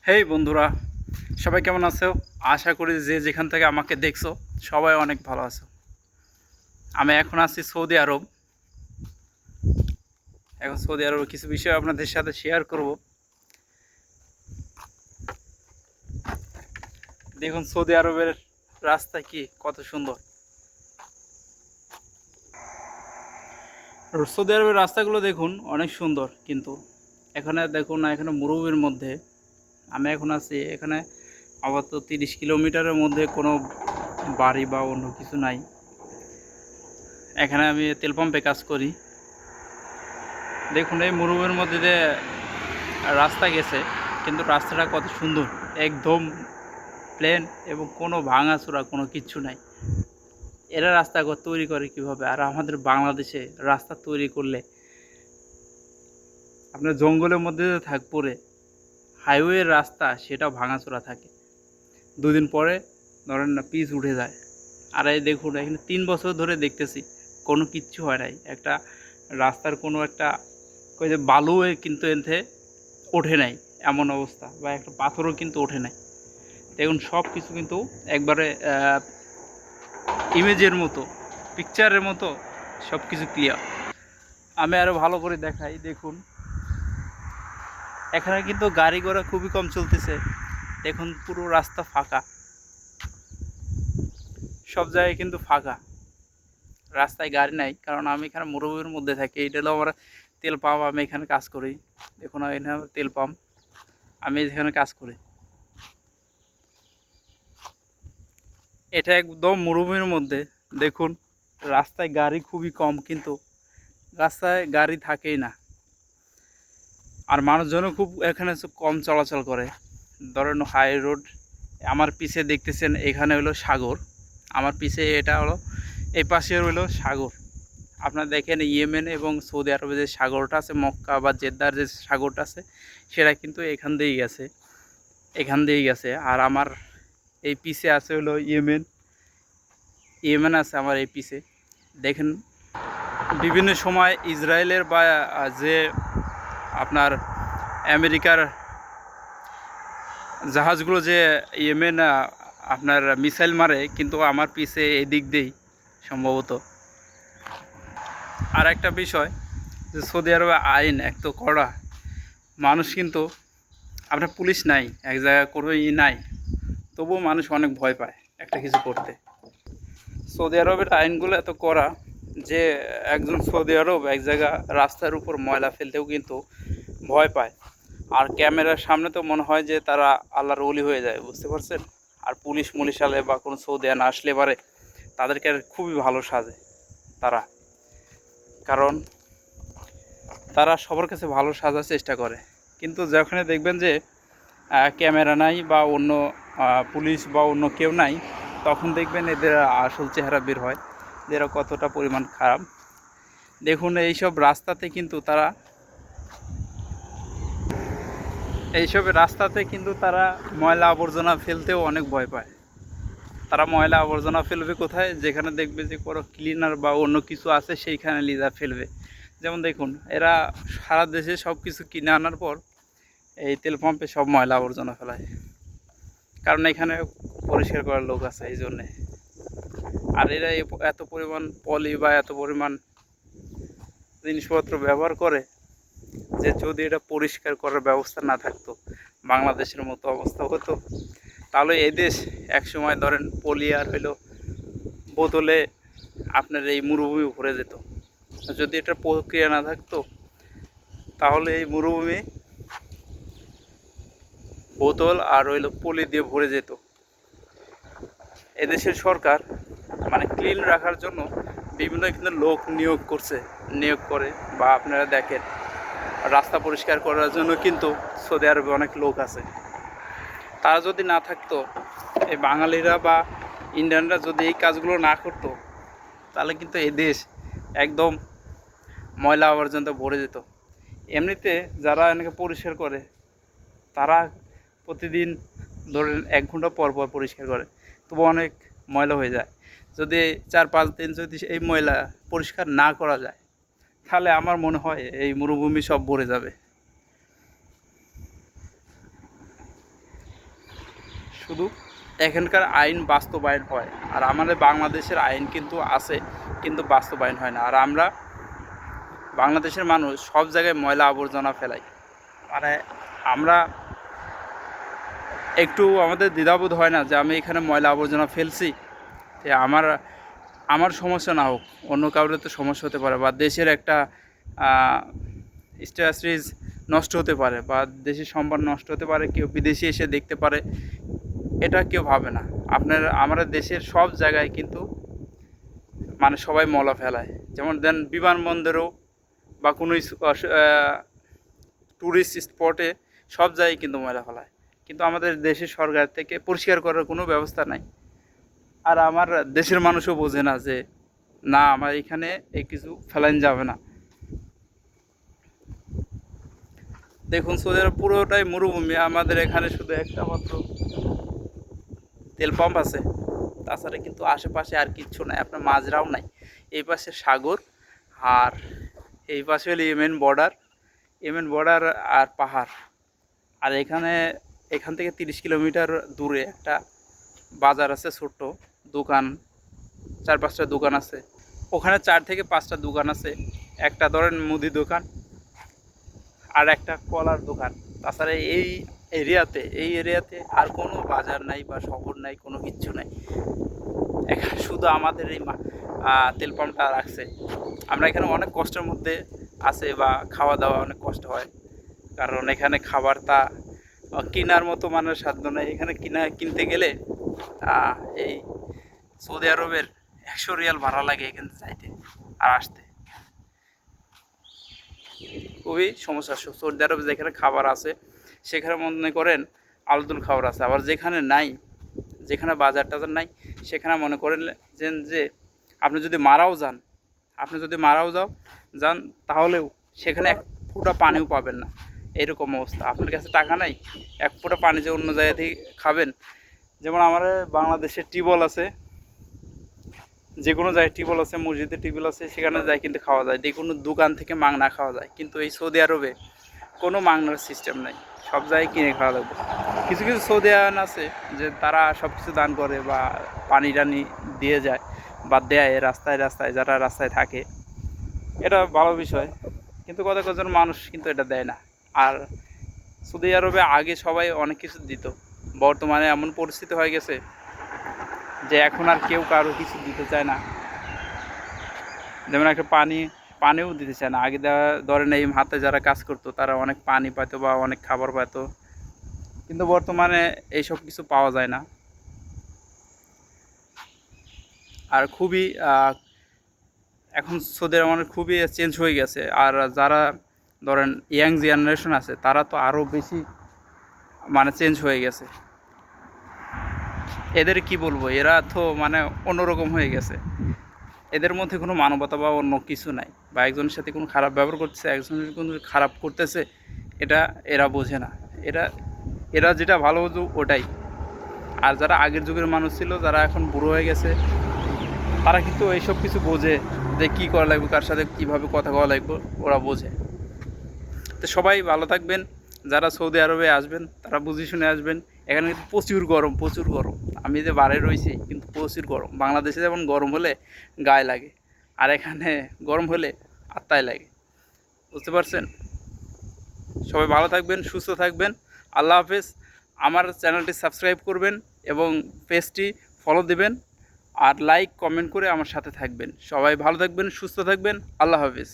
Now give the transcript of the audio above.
হেই বন্ধুরা, সবাই কেমন আছো? আশা করি যে যেখান থেকে আমাকে দেখছো সবাই অনেক ভালো আছো। আমি এখন আছি সৌদি আরব। এখন সৌদি আরবের কিছু বিষয় আপনাদের সাথে শেয়ার করব। দেখুন সৌদি আরবের রাস্তা কি কত সুন্দর। সৌদি আরবের রাস্তাগুলো দেখুন অনেক সুন্দর, কিন্তু এখানে দেখুন না, এখানে মরুভূমির মধ্যে আমি এখন আছি। এখানে আপাতত 30 কিলোমিটারের মধ্যে কোনো বাড়ি বা অন্য কিছু নাই। এখানে আমি তেল পাম্পে কাজ করি। দেখুন এই মরুভূমির মধ্যে দিয়ে রাস্তা গেছে, কিন্তু রাস্তাটা কত সুন্দর, একদম প্লেন এবং কোনো ভাঙাচোরা কোনো কিচ্ছু নাই। এরা রাস্তা তৈরি করে কিভাবে? আর আমাদের বাংলাদেশে রাস্তা তৈরি করলে আপনার জঙ্গলের মধ্যে পড়ে হাইওয়ের রাস্তা সেটাও ভাঙাচোরা থাকে, দুদিন পরে ধরেন না পিচ উঠে যায়। আর এই দেখুন এখানে 3 বছর ধরে দেখতেছি কোনো কিচ্ছু হয় নাই। একটা রাস্তার কোনো একটা ওই যে বালু কিন্তু এনথে ওঠে নাই, এমন অবস্থা, বা একটা পাথরও কিন্তু ওঠে নাই। দেখুন সব কিছু কিন্তু একবারে ইমেজের মতো, পিকচারের মতো সব কিছু ক্লিয়ার। আমি আরও ভালো করে দেখাই। দেখুন এখানে কিন্তু গাড়ি ঘোড়া খুবই কম চলতেছে। দেখুন পুরো রাস্তা ফাঁকা, সব জায়গায় কিন্তু ফাঁকা, রাস্তায় গাড়ি নাই। কারণ আমি এখানে মরুভূমির মধ্যে থাকি। এইটা হলো আমার তেল পাম্প, আমি এখানে কাজ করি। দেখুন এখানে তেল পাম্প, আমি এখানে কাজ করি। এটা একদম মরুভূমির মধ্যে। দেখুন রাস্তায় গাড়ি খুবই কম, কিন্তু রাস্তায় গাড়ি থাকেই না। আর মানুষজনও খুব এখানে কম চলাচল করে। ধরেন হাই রোড, আমার পিছে দেখতেছেন এখানে হলো সাগর, আমার পিছে এটা হলো, এই পাশে হলো সাগর। আপনারা দেখেন ইয়েমেন এবং সৌদি আরবে যে সাগরটা আছে, মক্কা বা জেদ্দার যে সাগরটা আছে, সেটা কিন্তু এখান দিয়েই গেছে। আর আমার এই পিছে আছে হলো ইয়েমেন আছে আমার এই পিছে। দেখেন বিভিন্ন সময় ইসরায়েলের বা যে আপনার আমেরিকার জাহাজগুলো যে ইয়েমেন আপনার মিসাইল মারে, কিন্তু আমার পিছে এই দিক দিয়েই সম্ভবত। আর একটা বিষয় যে সৌদি আরবে আইন এক তো কড়া, মানুষ কিন্তু আপনার পুলিশ নাই, এক জায়গায় কোনো নাই, তবুও মানুষ অনেক ভয় পায় একটা কিছু করতে। সৌদি আরবের আইনগুলো এত কড়া যে একজন সৌদি আরব এক জায়গা রাস্তার উপর ময়লা ফেলতেও কিন্তু ভয় পায়। আর ক্যামেরার সামনে তো মনে হয় যে তারা আল্লাহর ওলি হয়ে যায়, বুঝতে পারছেন? আর পুলিশ আলে বা কোনো সৌদিয়ান আসলে পারে তাদেরকে খুবই ভালো সাজে তারা, কারণ তারা সবার কাছে ভালো সাজার চেষ্টা করে। কিন্তু যেখানে দেখবেন যে ক্যামেরা নাই বা অন্য পুলিশ বা অন্য কেউ নাই, তখন দেখবেন এদের আসল চেহারা বের হয় যে এরা কতটা পরিমাণ খারাপ। দেখুন এইসব রাস্তাতে কিন্তু তারা ময়লা আবর্জনা ফেলতেও অনেক ভয় পায়। তারা ময়লা আবর্জনা ফেলবে কোথায়? যেখানে দেখবে যে কোনো ক্লিনার বা অন্য কিছু আছে সেইখানে লিজা ফেলবে। যেমন দেখুন এরা সারা দেশে সব কিছু কিনে আনার পর এই তেল পাম্পে সব ময়লা আবর্জনা ফেলায়, কারণ এখানে পরিষ্কার করার লোক আছে এই জন্যে। আর এরা এত পরিমাণ পলি বা এত পরিমাণ জিনিসপত্র ব্যবহার করে যে যদি এটা পরিষ্কার করার ব্যবস্থা না থাকতো, বাংলাদেশের মতো অবস্থা হতো, তাহলে এই দেশ একসময় ধরেন পলি আর হইলো বোতলে আপনার এই মরুভূমি ভরে যেত। যদি এটার প্রক্রিয়া না থাকতো, তাহলে এই মরুভূমি বোতল আর হইলো পলি দিয়ে ভরে যেত। এদেশের সরকার মানে ক্লিন রাখার জন্য বিভিন্ন কিন্তু লোক নিয়োগ করে, বা আপনারা দেখেন রাস্তা পরিষ্কার করার জন্য কিন্তু সৌদি আরবে অনেক লোক আছে। তারা যদি না থাকতো, এই বাঙালিরা বা ইন্ডিয়ানরা যদি এই কাজগুলো না করতো, তাহলে কিন্তু এই দেশ একদম ময়লা আবর্জনা ভরে যেত। এমনিতে যারা এনেকে পরিষ্কার করে তারা প্রতিদিন ধরেন 1 ঘন্টা পর পর পরিষ্কার করে, তবু অনেক ময়লা হয়ে যায়। যদি 4-5 দিন যদি এই ময়লা পরিষ্কার না করা যায়, তাহলে আমার মনে হয় এই মরুভূমি সব ভরে যাবে। শুধু এখানকার আইন বাস্তবায়ন হয়, আর আমাদের বাংলাদেশের আইন কিন্তু আছে, কিন্তু বাস্তবায়ন হয় না। আর আমরা বাংলাদেশের মানুষ সব জায়গায় ময়লা আবর্জনা ফেলাই। মানে আমরা একটু আমাদের দ্বিধাবোধ হয় না যে আমি এখানে ময়লা আবর্জনা ফেলছি, যে আমার সমস্যা না হোক, অন্য কারোর তো সমস্যা হতে পারে, বা দেশের একটা স্ট্যাটাস নষ্ট হতে পারে, বা দেশের সম্মান নষ্ট হতে পারে, কেউ বিদেশি এসে দেখতে পারে, এটা কেউ ভাবে না। আমাদের দেশের সব জায়গায় কিন্তু মানে সবাই ময়লা ফেলায়। যেমন দেন বিমানবন্দরেও বা কোনো ট্যুরিস্ট স্পটে সব জায়গায় কিন্তু ময়লা ফেলায়, কিন্তু আমাদের দেশের সরকার থেকে পরিষ্কার করার কোনো ব্যবস্থা নাই। আর আমার দেশের মানুষও বোঝে না যে না, আমার এখানে এই কিছু ফেলান যাবে না। দেখুন, সৌদি আরব পুরোটাই মরুভূমি। আমাদের এখানে শুধু একটা মাত্র তেল পাম্প আছে, তাছাড়া কিন্তু আশেপাশে আর কিচ্ছু নাই, আপনার মাজরাও নাই। এই পাশে সাগর, আর এই পাশে হলো ইয়েমেন বর্ডার আর পাহাড়। আর এখান থেকে 30 কিলোমিটার দূরে একটা বাজার আছে, ছোট্ট দোকান, 4-5টা দোকান আছে। ওখানে 4 থেকে 5টা দোকান আছে। একটা ধরেন মুদি দোকান, আর একটা কলার দোকান। তাছাড়া এই এরিয়াতে আর কোনো বাজার নাই বা শহর নাই, কোনো কিচ্ছু নাই। এখানে শুধু আমাদের এই তেল পাম্পটা রাখছে। আমরা এখানে অনেক কষ্টের মধ্যে আছে, বা খাওয়া দাওয়া অনেক কষ্ট হয়, কারণ এখানে খাবার তা কেনার মতো মানের সাধ্য নেই। এখানে কিনতে গেলে এই সৌদি আরবের 100 রিয়াল ভাড়া লাগে এখানে যাইতে আর আসতে। খুবই সমস্যা। সৌদি আরবে যেখানে খাবার আছে সেখানে মনে করেন আলাদুল খাবার আছে, আবার যেখানে নাই, যেখানে বাজার টাজার নাই, সেখানে মনে করেন যে আপনি যদি মারাও যান, তাহলেও সেখানে এক ফোঁটা পানিও পাবেন না, এরকম অবস্থা। আপনার কাছে টাকা নাই, এক ফোঁটা পানি যে অন্য জায়গা থেকে খাবেন। যেমন আমাদের বাংলাদেশে টিউবওয়েল আছে, যে কোনো জায়গায় টিউবওয়েল আছে, মসজিদে টিউবওয়েল আছে, সেখানে যায় কিন্তু খাওয়া যায়, যে কোনো দোকান থেকে মাংনা খাওয়া যায়। কিন্তু এই সৌদি আরবে কোনো মাংনার সিস্টেম নাই, সব জায়গায় কিনে খাওয়া লাগবে। কিছু কিছু সৌদি আরব আছে যে তারা সব কিছু দান করে, বা পানি টানি দিয়ে যায় বা দেয় রাস্তায় যারা রাস্তায় থাকে, এটা ভালো বিষয়। কিন্তু কতজন মানুষ কিন্তু এটা দেয় না। আর সৌদি আরবে আগে সবাই অনেক কিছু দিত, বর্তমানে এমন পরিস্থিতি হয়ে গেছে যে এখন আর কেউ কারো কিছু দিতে চায় না। যেমন একটা পানিও দিতে চায় না। আগে ধরেন এই হাতে যারা কাজ করতো তারা অনেক পানি পাইতো বা অনেক খাবার পাইতো, কিন্তু বর্তমানে এইসব কিছু পাওয়া যায় না। আর খুবই এখন সৌদি আরব খুবই চেঞ্জ হয়ে গেছে। আর যারা ধরেন ইয়াং জেনারেশন আছে, তারা তো আরও বেশি মানে চেঞ্জ হয়ে গেছে। এদের কি বলবো, এরা তো মানে অন্যরকম হয়ে গেছে। এদের মধ্যে কোনো মানবতা বা অন্য কিছু নাই, বা একজনের সাথে কোনো খারাপ ব্যবহার করতেছে, একজনের কোনো খারাপ করতেছে, এটা এরা বোঝে না। এরা যেটা ভালো বোঝে ওটাই। আর যারা আগের যুগের মানুষ ছিল, যারা এখন বুড়ো হয়ে গেছে, তারা কিন্তু এইসব কিছু বোঝে, যে কী করা লাগবে, কার সাথে কীভাবে কথা বলা লাগবে, ওরা বোঝে। তো সবাই ভালো থাকবেন। যারা সৌদি আরবে আসবেন তারা বুঝে শুনে আসবেন। এখানে কিন্তু প্রচুর গরম। আমি যে বাইরে রয়েছি কিন্তু প্রচুর গরম। বাংলাদেশে যেমন গরম হলে গায়ে লাগে, আর এখানে গরম হলে আত্মায় লাগে। বুঝতে পারছেন? সবাই ভালো থাকবেন, সুস্থ থাকবেন। আল্লাহ হাফেজ। আমার চ্যানেলটি সাবস্ক্রাইব করবেন এবং পেজটি ফলো দেবেন, আর লাইক কমেন্ট করে আমার সাথে থাকবেন। সবাই ভালো থাকবেন, সুস্থ থাকবেন। আল্লাহ হাফেজ।